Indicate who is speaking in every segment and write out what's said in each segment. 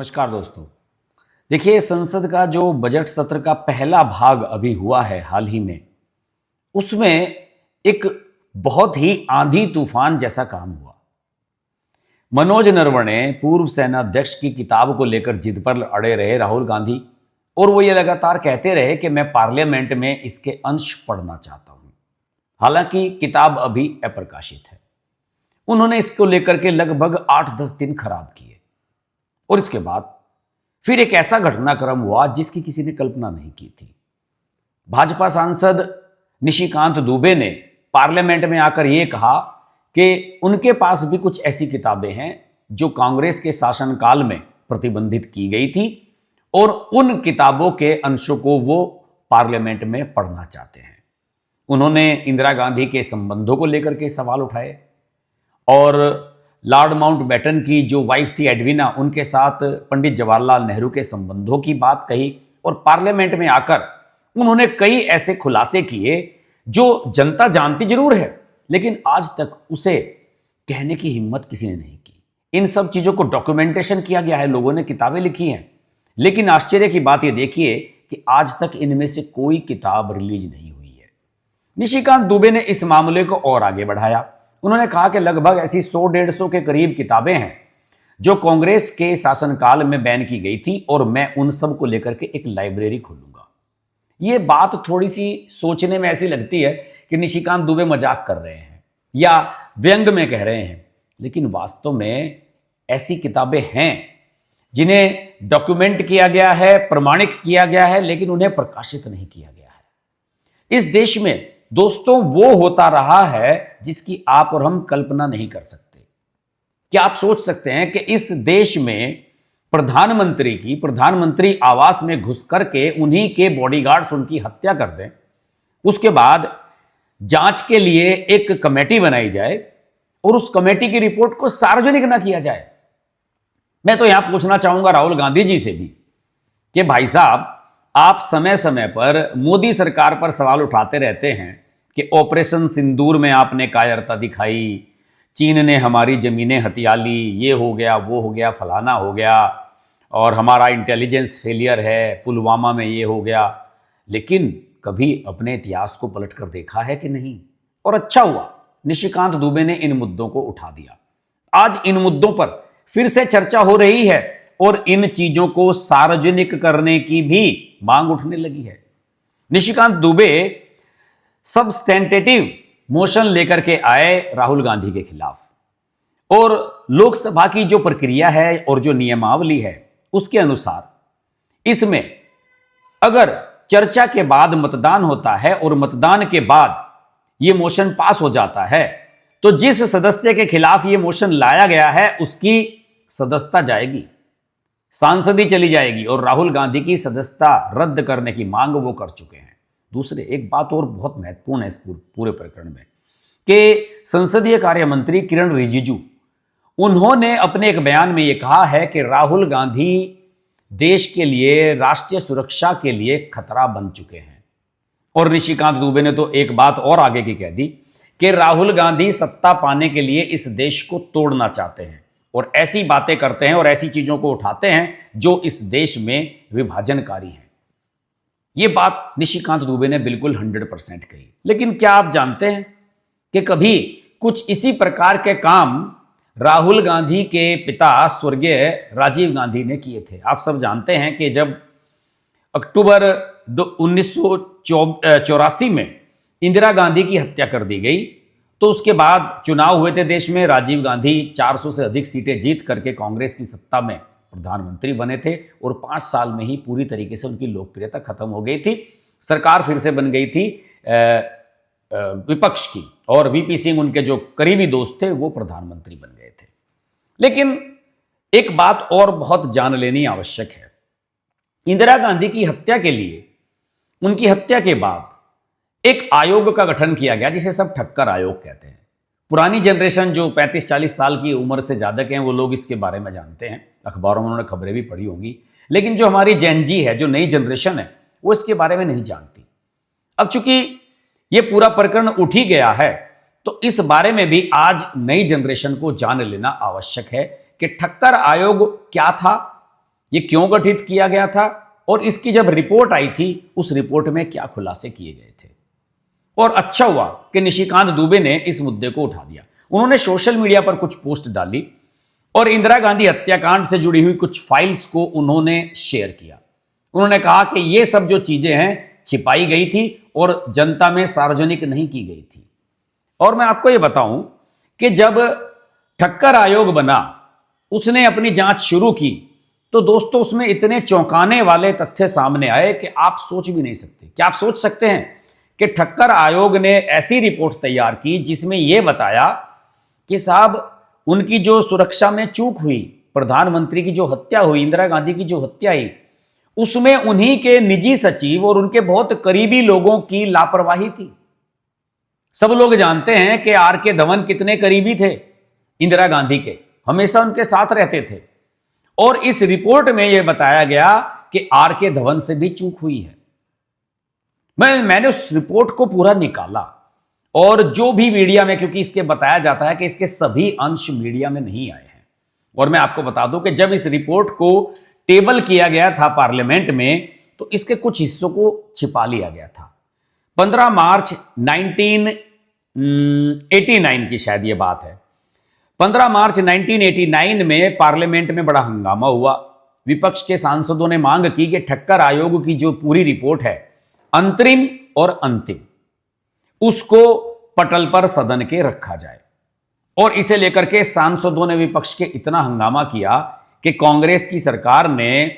Speaker 1: नमस्कार दोस्तों। देखिए, संसद का जो बजट सत्र का पहला भाग अभी हुआ है हाल ही में, उसमें एक बहुत ही आंधी तूफान जैसा काम हुआ। मनोज नरवणे पूर्व सेना अध्यक्ष की किताब को लेकर जिद पर अड़े रहे राहुल गांधी, और वो ये लगातार कहते रहे कि मैं पार्लियामेंट में इसके अंश पढ़ना चाहता हूं। हालांकि किताब अभी अप्रकाशित है। उन्होंने इसको लेकर के लगभग 8-10 दिन खराब किए, और इसके बाद फिर एक ऐसा घटनाक्रम हुआ जिसकी किसी ने कल्पना नहीं की थी। भाजपा सांसद निशिकांत दुबे ने पार्लियामेंट में आकर यह कहा कि उनके पास भी कुछ ऐसी किताबें हैं जो कांग्रेस के शासनकाल में प्रतिबंधित की गई थी, और उन किताबों के अंशों को वो पार्लियामेंट में पढ़ना चाहते हैं। उन्होंने इंदिरा गांधी के संबंधों को लेकर के सवाल उठाए, और लॉर्ड माउंटबेटन की जो वाइफ थी एडविना, उनके साथ पंडित जवाहरलाल नेहरू के संबंधों की बात कही, और पार्लियामेंट में आकर उन्होंने कई ऐसे खुलासे किए जो जनता जानती जरूर है, लेकिन आज तक उसे कहने की हिम्मत किसी ने नहीं की। इन सब चीजों को डॉक्यूमेंटेशन किया गया है, लोगों ने किताबें लिखी हैं, लेकिन आश्चर्य की बात यह देखिए कि आज तक इनमें से कोई किताब रिलीज नहीं हुई है। निशिकांत दुबे ने इस मामले को और आगे बढ़ाया। उन्होंने कहा कि लगभग ऐसी 100-150 के करीब किताबें हैं जो कांग्रेस के शासनकाल में बैन की गई थी, और मैं उन सब को लेकर के एक लाइब्रेरी खोलूंगा। यह बात थोड़ी सी सोचने में ऐसी लगती है कि निशिकांत दुबे मजाक कर रहे हैं या व्यंग में कह रहे हैं, लेकिन वास्तव में ऐसी किताबें हैं जिन्हें डॉक्यूमेंट किया गया है, प्रमाणित किया गया है, लेकिन उन्हें प्रकाशित नहीं किया गया है। इस देश में दोस्तों वो होता रहा है जिसकी आप और हम कल्पना नहीं कर सकते। क्या आप सोच सकते हैं कि इस देश में प्रधानमंत्री की प्रधानमंत्री आवास में घुस करके उन्हीं के बॉडीगार्ड्स उनकी हत्या कर दें, उसके बाद जांच के लिए एक कमेटी बनाई जाए और उस कमेटी की रिपोर्ट को सार्वजनिक ना किया जाए? मैं तो यहां पूछना चाहूंगा राहुल गांधी जी से भी कि भाई साहब, आप समय समय पर मोदी सरकार पर सवाल उठाते रहते हैं कि ऑपरेशन सिंदूर में आपने कायरता दिखाई, चीन ने हमारी जमीनें हथिया ली, ये हो गया, वो हो गया, फलाना हो गया, और हमारा इंटेलिजेंस फेलियर है, पुलवामा में ये हो गया, लेकिन कभी अपने इतिहास को पलट कर देखा है कि नहीं? और अच्छा हुआ निशिकांत दुबे ने इन मुद्दों को उठा दिया। आज इन मुद्दों पर फिर से चर्चा हो रही है, और इन चीजों को सार्वजनिक करने की भी मांग उठने लगी है। निशिकांत दुबे सब्सटेंटेटिव मोशन लेकर के आए राहुल गांधी के खिलाफ, और लोकसभा की जो प्रक्रिया है और जो नियमावली है उसके अनुसार इसमें अगर चर्चा के बाद मतदान होता है और मतदान के बाद यह मोशन पास हो जाता है, तो जिस सदस्य के खिलाफ यह मोशन लाया गया है उसकी सदस्यता जाएगी, सांसदी चली जाएगी, और राहुल गांधी की सदस्यता रद्द करने की मांग वो कर चुके हैं। दूसरे, एक बात और बहुत महत्वपूर्ण है इस पूरे प्रकरण में कि संसदीय कार्य मंत्री किरण रिजिजू, उन्होंने अपने एक बयान में यह कहा है कि राहुल गांधी देश के लिए, राष्ट्रीय सुरक्षा के लिए खतरा बन चुके हैं। और निशिकांत दुबे ने तो एक बात और आगे की कह दी कि राहुल गांधी सत्ता पाने के लिए इस देश को तोड़ना चाहते हैं, और ऐसी बातें करते हैं और ऐसी चीजों को उठाते हैं जो इस देश में विभाजनकारी हैं। यह बात निशिकांत दुबे ने बिल्कुल 100% कही। लेकिन क्या आप जानते हैं कि कभी कुछ इसी प्रकार के काम राहुल गांधी के पिता स्वर्गीय राजीव गांधी ने किए थे? आप सब जानते हैं कि जब अक्टूबर 1984 में इंदिरा गांधी की हत्या कर दी गई, तो उसके बाद चुनाव हुए थे देश में। राजीव गांधी 400 से अधिक सीटें जीत करके कांग्रेस की सत्ता में प्रधानमंत्री बने थे, और 5 साल में ही पूरी तरीके से उनकी लोकप्रियता खत्म हो गई थी। सरकार फिर से बन गई थी विपक्ष की, और वीपी सिंह उनके जो करीबी दोस्त थे वो प्रधानमंत्री बन गए थे। लेकिन एक बात और बहुत जान लेनी आवश्यक है। इंदिरा गांधी की हत्या के लिए, उनकी हत्या के बाद एक आयोग का गठन किया गया जिसे सब ठक्कर आयोग कहते हैं। पुरानी जनरेशन जो 35-40 साल की उम्र से ज्यादा के हैं वो लोग इसके बारे में जानते हैं, अखबारों में उन्होंने खबरें भी पढ़ी होंगी, लेकिन जो हमारी जेन जी है, जो नई जनरेशन है, वो इसके बारे में नहीं जानती। अब चूंकि ये पूरा प्रकरण उठ ही गया है, तो इस बारे में भी आज नई जनरेशन को जान लेना आवश्यक है कि ठक्कर आयोग क्या था, ये क्यों गठित किया गया था और इसकी जब रिपोर्ट आई थी उस रिपोर्ट में क्या खुलासे किए गए थे। और अच्छा हुआ कि निशिकांत दुबे ने इस मुद्दे को उठा दिया। उन्होंने सोशल मीडिया पर कुछ पोस्ट डाली और इंदिरा गांधी हत्याकांड से जुड़ी हुई कुछ फाइल्स को उन्होंने शेयर किया। उन्होंने कहा कि ये सब जो चीजें हैं छिपाई गई थी और जनता में सार्वजनिक नहीं की गई थी। और मैं आपको ये बताऊं कि जब ठक्कर आयोग बना, उसने अपनी जांच शुरू की, तो दोस्तों उसमें इतने चौंकाने वाले तथ्य सामने आए कि आप सोच भी नहीं सकते। क्या आप सोच सकते हैं कि ठक्कर आयोग ने ऐसी रिपोर्ट तैयार की जिसमें यह बताया कि साहब उनकी जो सुरक्षा में चूक हुई, प्रधानमंत्री की जो हत्या हुई, इंदिरा गांधी की जो हत्या हुई, उसमें उन्हीं के निजी सचिव और उनके बहुत करीबी लोगों की लापरवाही थी। सब लोग जानते हैं कि आर के धवन कितने करीबी थे इंदिरा गांधी के, हमेशा उनके साथ रहते थे। और इस रिपोर्ट में यह बताया गया कि आर के धवन से भी चूक हुई है। मैंने उस रिपोर्ट को पूरा निकाला और जो भी मीडिया में, क्योंकि इसके बताया जाता है कि इसके सभी अंश मीडिया में नहीं आए हैं, और मैं आपको बता दूं कि जब इस रिपोर्ट को टेबल किया गया था पार्लियामेंट में तो इसके कुछ हिस्सों को छिपा लिया गया था। 15 मार्च 1989 की शायद ये बात है। 15 मार्च 1989 में पार्लियामेंट में बड़ा हंगामा हुआ। विपक्ष के सांसदों ने मांग की कि ठक्कर आयोग की जो पूरी रिपोर्ट है, अंतरिम और अंतिम, उसको पटल पर सदन के रखा जाए। और इसे लेकर के सांसदों ने, विपक्ष के, इतना हंगामा किया कि कांग्रेस की सरकार ने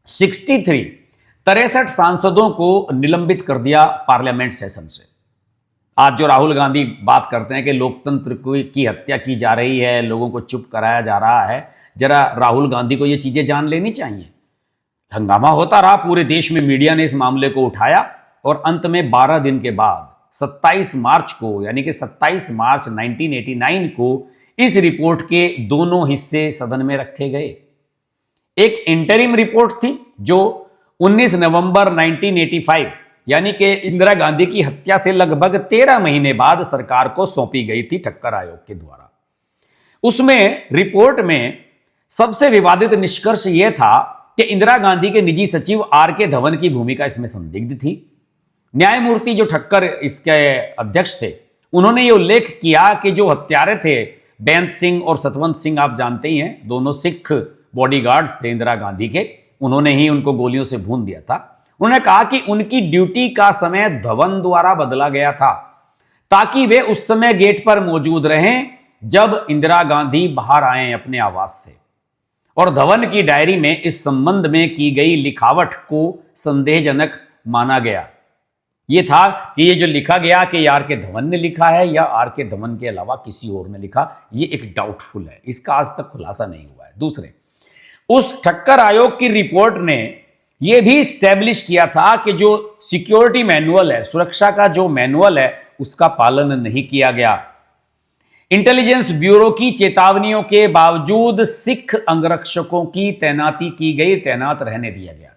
Speaker 1: 63 सांसदों को निलंबित कर दिया पार्लियामेंट सेशन से। आज जो राहुल गांधी बात करते हैं कि लोकतंत्र की हत्या की जा रही है, लोगों को चुप कराया जा रहा है, जरा राहुल गांधी को ये चीजें जान लेनी चाहिए। हंगामा होता रहा, पूरे देश में मीडिया ने इस मामले को उठाया और अंत में 12 दिन के बाद 27 मार्च को, यानी कि 27 मार्च 1989 को इस रिपोर्ट के दोनों हिस्से सदन में रखे गए। एक इंटरिम रिपोर्ट थी जो 19 नवंबर 1985 यानी कि इंदिरा गांधी की हत्या से लगभग 13 महीने बाद सरकार को सौंपी गई थी ठक्कर आयोग के द्वारा। उसमें रिपोर्ट में सबसे विवादित निष्कर्ष यह था कि इंदिरा गांधी के निजी सचिव आर के धवन की भूमिका इसमें संदिग्ध थी। न्यायमूर्ति जो ठक्कर इसके अध्यक्ष थे, उन्होंने यह उल्लेख किया कि जो हत्यारे थे बेंत सिंह और सतवंत सिंह, आप जानते ही हैं, दोनों सिख बॉडीगार्ड्स थे इंदिरा गांधी के, उन्होंने ही उनको गोलियों से भून दिया था। उन्होंने कहा कि उनकी ड्यूटी का समय धवन द्वारा बदला गया था ताकि वे उस समय गेट पर मौजूद रहें जब इंदिरा गांधी बाहर आए अपने आवास से। और धवन की डायरी में इस संबंध में की गई लिखावट को संदेहजनक माना गया। यह था कि ये जो लिखा गया कि आर के धवन ने लिखा है या आर के धवन के अलावा किसी और ने लिखा, ये एक डाउटफुल है, इसका आज तक खुलासा नहीं हुआ है। दूसरे, उस ठक्कर आयोग की रिपोर्ट ने यह भी स्टैब्लिश किया था कि जो सिक्योरिटी मैनुअल है, सुरक्षा का जो मैनुअल है, उसका पालन नहीं किया गया। इंटेलिजेंस ब्यूरो की चेतावनियों के बावजूद सिख अंगरक्षकों की तैनाती की गई, तैनात रहने दिया गया।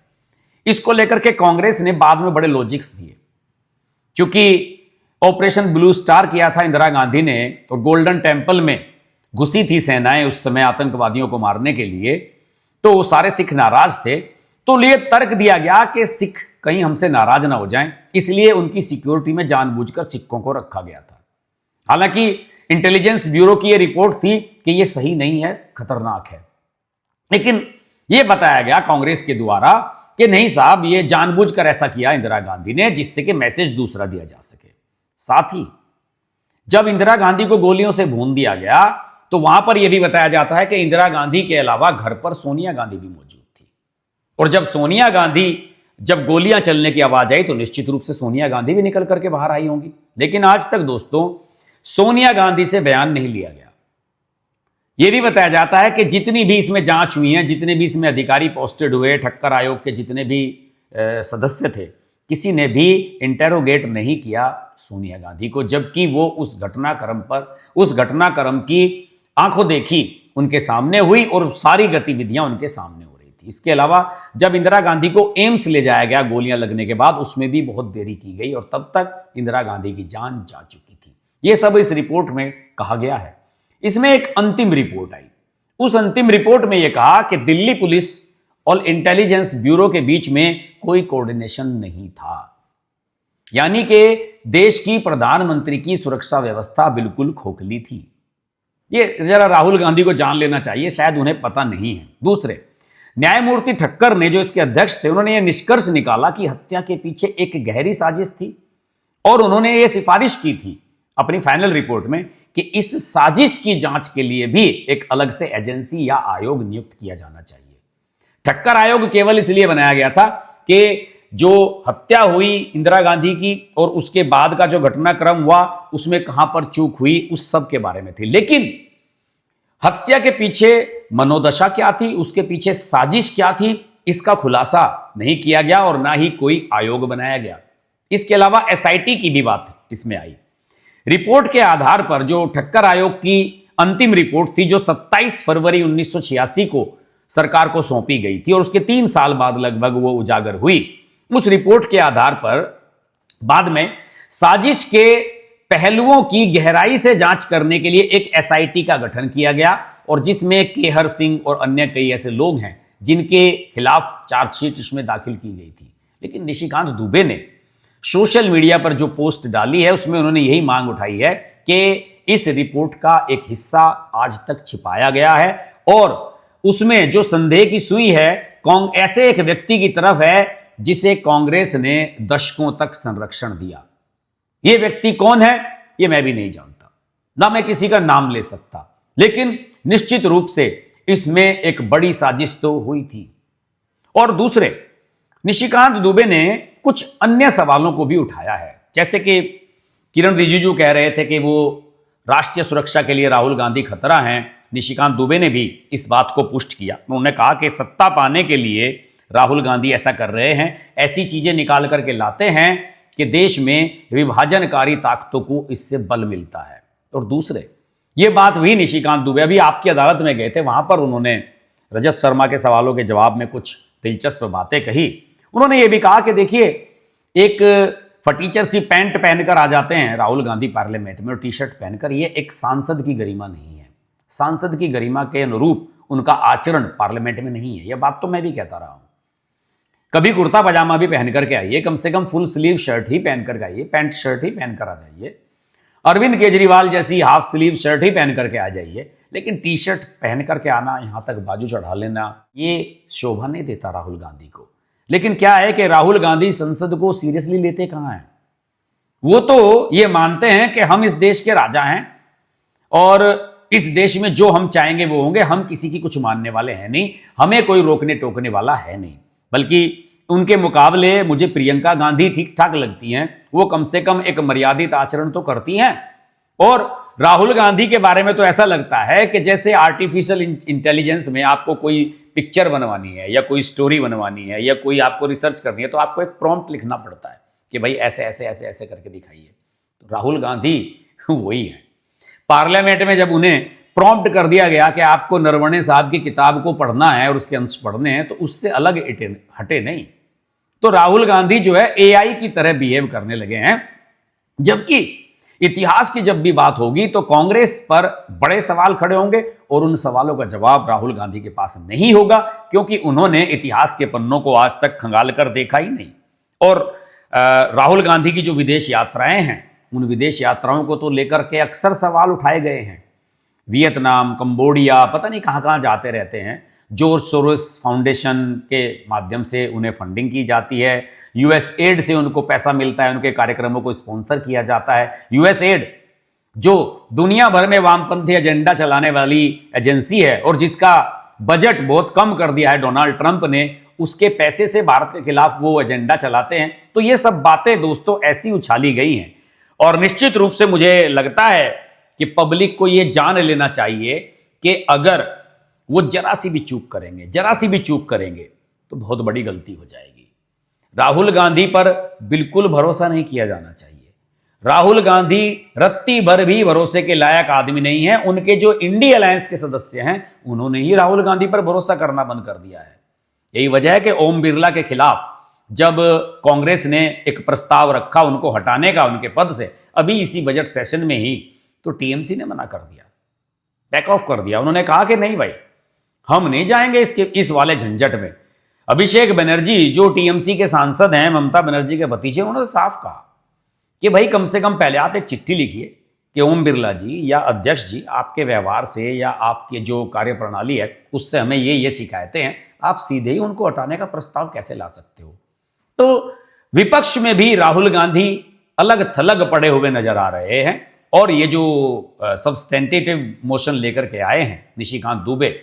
Speaker 1: इसको लेकर के कांग्रेस ने बाद में बड़े लॉजिक्स दिए। क्योंकि ऑपरेशन ब्लू स्टार किया था इंदिरा गांधी ने और गोल्डन टेम्पल में घुसी थी सेनाएं उस समय आतंकवादियों को मारने के लिए, तो सारे सिख नाराज थे। तो ये तर्क दिया गया कि सिख कहीं हमसे नाराज ना हो जाएं, इसलिए उनकी सिक्योरिटी में जानबूझकर सिखों को रखा गया था। हालांकि इंटेलिजेंस ब्यूरो की यह रिपोर्ट थी कि यह सही नहीं है, खतरनाक है, लेकिन यह बताया गया कांग्रेस के द्वारा कि नहीं साहब, ये जानबूझकर ऐसा किया इंदिरा गांधी ने जिससे कि मैसेज दूसरा दिया जा सके। साथ ही जब इंदिरा गांधी को गोलियों से भून दिया गया तो वहां पर यह भी बताया जाता है कि इंदिरा गांधी के अलावा घर पर सोनिया गांधी भी मौजूद थी। और जब सोनिया गांधी, जब गोलियां चलने की आवाज आई तो निश्चित रूप से सोनिया गांधी भी निकल करके बाहर आई होंगी। लेकिन आज तक दोस्तों सोनिया गांधी से बयान नहीं लिया गया। यह भी बताया जाता है कि जितनी भी इसमें जांच हुई है, जितने भी इसमें अधिकारी पोस्टेड हुए, ठक्कर आयोग के जितने भी सदस्य थे, किसी ने भी इंटेरोगेट नहीं किया सोनिया गांधी को, जबकि वो उस घटनाक्रम की आंखों देखी उनके सामने हुई और सारी गतिविधियां उनके सामने हो रही थी। इसके अलावा जब इंदिरा गांधी को एम्स ले जाया गया गोलियां लगने के बाद, उसमें भी बहुत देरी की गई और तब तक इंदिरा गांधी की जान जा चुकी थी। यह सब इस रिपोर्ट में कहा गया है। इसमें एक अंतिम रिपोर्ट आई। उस अंतिम रिपोर्ट में यह कहा कि दिल्ली पुलिस और इंटेलिजेंस ब्यूरो के बीच में कोई कोऑर्डिनेशन नहीं था। यानी कि देश की प्रधानमंत्री की सुरक्षा व्यवस्था बिल्कुल खोखली थी। ये जरा राहुल गांधी को जान लेना चाहिए, शायद उन्हें पता नहीं है। दूसरे, न्यायमूर्ति ठक्कर ने, जो इसके अध्यक्ष थे, उन्होंने यह निष्कर्ष निकाला कि हत्या के पीछे एक गहरी साजिश थी और उन्होंने यह सिफारिश की थी अपनी फाइनल रिपोर्ट में कि इस साजिश की जांच के लिए भी एक अलग से एजेंसी या आयोग नियुक्त किया जाना चाहिए। ठक्कर आयोग केवल इसलिए बनाया गया था कि जो हत्या हुई इंदिरा गांधी की और उसके बाद का जो घटनाक्रम हुआ उसमें कहां पर चूक हुई, उस सब के बारे में थी। लेकिन हत्या के पीछे मनोदशा क्या थी, उसके पीछे साजिश क्या थी, इसका खुलासा नहीं किया गया और ना ही कोई आयोग बनाया गया। इसके अलावा एसआईटी की भी बात इसमें आई। रिपोर्ट के आधार पर जो ठक्कर आयोग की अंतिम रिपोर्ट थी, जो 27 फरवरी 1986 को सरकार को सौंपी गई थी और उसके 3 साल बाद लगभग वो उजागर हुई, उस रिपोर्ट के आधार पर बाद में साजिश के पहलुओं की गहराई से जांच करने के लिए एक एसआईटी का गठन किया गया और जिसमें केहर सिंह और अन्य कई ऐसे लोग हैं जिनके खिलाफ चार्जशीट इसमें दाखिल की गई थी। लेकिन निशिकांत दुबे ने सोशल मीडिया पर जो पोस्ट डाली है उसमें उन्होंने यही मांग उठाई है कि इस रिपोर्ट का एक हिस्सा आज तक छिपाया गया है और उसमें जो संदेह की सुई है ऐसे एक व्यक्ति की तरफ है जिसे कांग्रेस ने दशकों तक संरक्षण दिया। यह व्यक्ति कौन है यह मैं भी नहीं जानता, ना मैं किसी का नाम ले सकता, लेकिन निश्चित रूप से इसमें एक बड़ी साजिश तो हुई थी। और दूसरे, निशिकांत दुबे ने कुछ अन्य सवालों को भी उठाया है, जैसे कि किरण रिजिजू कह रहे थे कि वो राष्ट्रीय सुरक्षा के लिए राहुल गांधी खतरा हैं। निशिकांत दुबे ने भी इस बात को पुष्ट किया। उन्होंने कहा कि सत्ता पाने के लिए राहुल गांधी ऐसा कर रहे हैं, ऐसी चीजें निकाल करके लाते हैं कि देश में विभाजनकारी ताकतों को इससे बल मिलता है। और दूसरे, ये बात भी निशिकांत दुबे अभी आपकी अदालत में गए थे, वहां पर उन्होंने रजत शर्मा के सवालों के जवाब में कुछ दिलचस्प बातें कही। उन्होंने ये भी कहा कि देखिए, एक फटीचर सी पैंट पहनकर आ जाते हैं राहुल गांधी पार्लियामेंट में और टी शर्ट पहनकर, ये एक सांसद की गरिमा नहीं है। सांसद की गरिमा के अनुरूप उनका आचरण पार्लियामेंट में नहीं है। यह बात तो मैं भी कहता रहा हूं। कभी कुर्ता पजामा भी पहन करके आइए, कम से कम फुल स्लीव शर्ट ही पहन करके आइए, पैंट शर्ट ही पहनकर आ जाइए। अरविंद केजरीवाल जैसी हाफ स्लीव शर्ट ही पहन करके आ जाइए, लेकिन टी शर्ट पहन करके आना, यहां तक बाजू चढ़ा लेना, ये शोभा नहीं देता राहुल गांधी को। लेकिन क्या है कि राहुल गांधी संसद को सीरियसली लेते कहां हैं। वो तो ये मानते हैं कि हम इस देश के राजा हैं और इस देश में जो हम चाहेंगे वो होंगे, हम किसी की कुछ मानने वाले हैं नहीं, हमें कोई रोकने टोकने वाला है नहीं। बल्कि उनके मुकाबले मुझे प्रियंका गांधी ठीक ठाक लगती हैं, वो कम से कम एक मर्यादित आचरण तो करती हैं। और राहुल गांधी के बारे में तो ऐसा लगता है कि जैसे आर्टिफिशियल इंटेलिजेंस में आपको कोई पिक्चर बनवानी है या कोई स्टोरी बनवानी है या कोई आपको रिसर्च करनी है तो आपको एक प्रॉम्प्ट लिखना पड़ता है कि भाई ऐसे ऐसे ऐसे ऐसे करके दिखाइए। तो राहुल गांधी वही है। पार्लियामेंट में जब उन्हें प्रॉम्प्ट कर दिया गया कि आपको नरवणे साहब की किताब को पढ़ना है और उसके अंश पढ़ने हैं, तो उससे अलग हटे नहीं। तो राहुल गांधी जो है एआई की तरह बिहेव करने लगे हैं। जबकि इतिहास की जब भी बात होगी तो कांग्रेस पर बड़े सवाल खड़े होंगे और उन सवालों का जवाब राहुल गांधी के पास नहीं होगा, क्योंकि उन्होंने इतिहास के पन्नों को आज तक खंगाल कर देखा ही नहीं। और राहुल गांधी की जो विदेश यात्राएं हैं, उन विदेश यात्राओं को तो लेकर के अक्सर सवाल उठाए गए हैं। वियतनाम, कंबोडिया, पता नहीं कहां कहां जाते रहते हैं। जॉर्ज सोरोस फाउंडेशन के माध्यम से उन्हें फंडिंग की जाती है। यूएस एड से उनको पैसा मिलता है, उनके कार्यक्रमों को स्पॉन्सर किया जाता है। यूएस एड जो दुनिया भर में वामपंथी एजेंडा चलाने वाली एजेंसी है और जिसका बजट बहुत कम कर दिया है डोनाल्ड ट्रंप ने, उसके पैसे से भारत के खिलाफ वो एजेंडा चलाते हैं। तो ये सब बातें दोस्तों ऐसी उछाली गई हैं और निश्चित रूप से मुझे लगता है कि पब्लिक को ये जान लेना चाहिए कि अगर वो जरा सी भी चूक करेंगे तो बहुत बड़ी गलती हो जाएगी। राहुल गांधी पर बिल्कुल भरोसा नहीं किया जाना चाहिए। राहुल गांधी रत्ती भर भी भरोसे के लायक आदमी नहीं है। उनके जो इंडी अलायंस के सदस्य हैं उन्होंने ही राहुल गांधी पर भरोसा करना बंद कर दिया है। यही वजह है कि ओम बिरला के खिलाफ जब कांग्रेस ने एक प्रस्ताव रखा उनको हटाने का उनके पद से, अभी इसी बजट सेशन में ही, तो टीएमसी ने मना कर दिया, बैक ऑफ कर दिया। उन्होंने कहा कि नहीं भाई, हम नहीं जाएंगे इस वाले झंझट में। अभिषेक बनर्जी जो टीएमसी के सांसद हैं, ममता बनर्जी के भतीजे, उन्होंने साफ कहा कि भाई कम से कम पहले आप एक चिट्ठी लिखिए कि ओम बिरला जी या अध्यक्ष जी, आपके व्यवहार से या आपके जो कार्यप्रणाली है उससे हमें ये शिकायतें हैं, आप सीधे ही उनको हटाने का प्रस्ताव कैसे ला सकते हो। तो विपक्ष में भी राहुल गांधी अलग थलग पड़े हुए नजर आ रहे हैं और ये जो सब्सटेंटिव मोशन लेकर के आए हैं निशिकांत दुबे,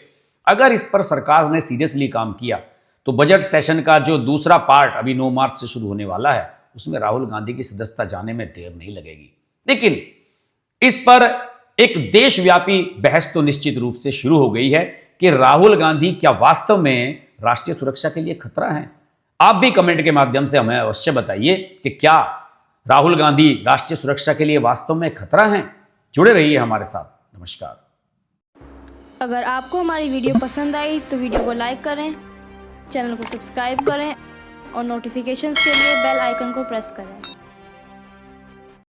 Speaker 1: अगर इस पर सरकार ने सीरियसली काम किया तो बजट सेशन का जो दूसरा पार्ट अभी 9 मार्च से शुरू होने वाला है उसमें राहुल गांधी की सदस्यता जाने में देर नहीं लगेगी। लेकिन इस पर एक देशव्यापी बहस तो निश्चित रूप से शुरू हो गई है कि राहुल गांधी क्या वास्तव में राष्ट्रीय सुरक्षा के लिए खतरा हैं। आप भी कमेंट के माध्यम से हमें अवश्य बताइए कि क्या राहुल गांधी राष्ट्रीय सुरक्षा के लिए वास्तव में खतरा हैं। जुड़े रहिए हमारे साथ। नमस्कार।
Speaker 2: अगर आपको हमारी वीडियो पसंद आई तो वीडियो को लाइक करें, चैनल को सब्सक्राइब करें और नोटिफिकेशंस के लिए बेल आइकन को प्रेस करें।